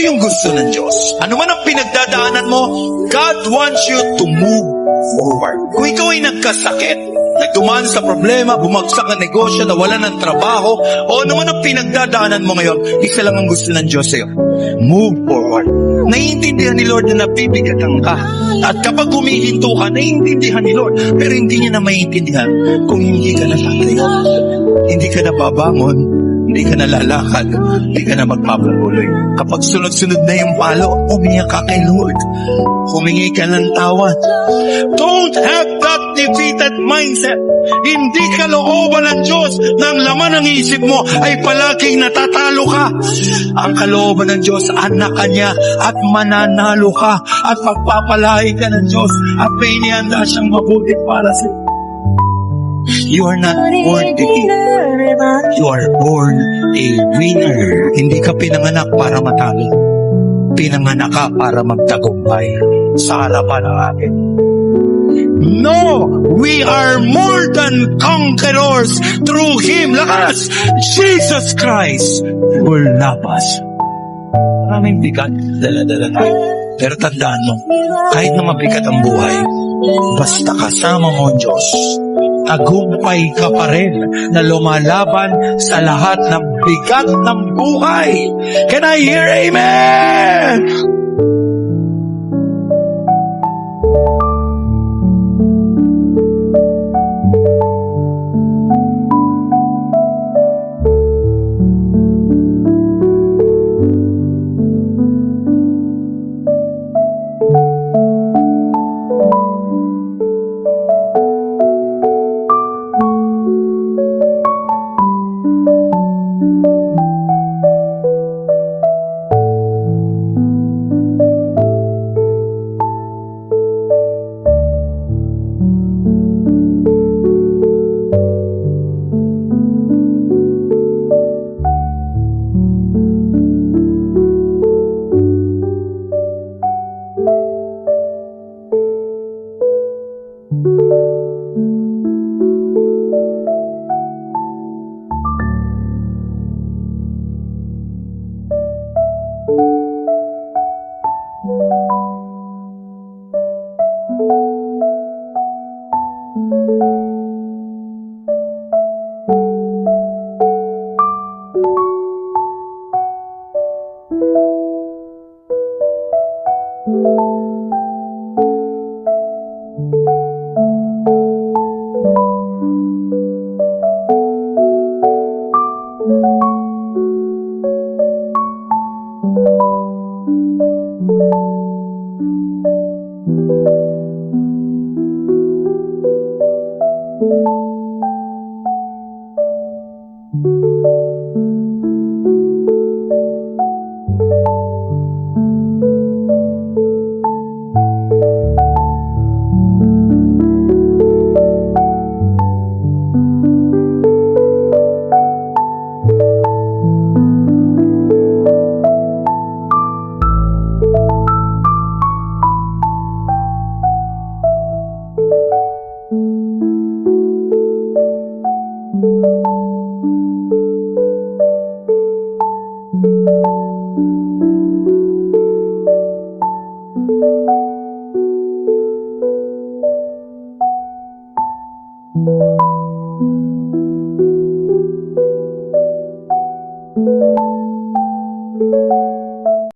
yung gusto ng Diyos. Ano man ang pinagdadaanan mo, God wants you to move forward. Kung ikaw ay nagkasakit, nagdumaan sa problema, bumagsak ang negosyo, nawala ng trabaho, o ano man ang pinagdadaanan mo ngayon, isa lang ang gusto ng Diyos sa'yo. Move forward. Naiintindihan ni Lord na nabibigatan ka. At kapag humihinto ka, naiintindihan ni Lord. Pero hindi niya na maiintindihan kung hindi ka natatayo. Hindi ka nababangon. Hindi ka na lalakad. Hindi ka na magpapatuloy. Kapag sunod-sunod na yung palo, umiyak ka kay Lord. Humingi ka ng tawad. Don't have that defeated mindset. Hindi ka looban ng Diyos na ang laman ng isip mo ay palaging natatalo ka. Ang kalooban ng Diyos, anak ka niya at mananalo ka at pagpapalain ka ng Diyos at may inihanda siyang mabuti para sa iyo. You are not born to be. You are born a winner. Hindi ka pinanganak para matalo. Pinanganak ka para magtagumpay sa harapan ng atin. No! We are more than conquerors through Him. Lakas! Jesus Christ will love us. Maraming bigat, dala-dala tayo. Pero tandaan mo, kahit na mabigat ang buhay, basta kasama mo ang Diyos, tagumpay ka pa rin na lumalaban sa lahat ng bigat ng buhay. Can I hear amen? Thank you.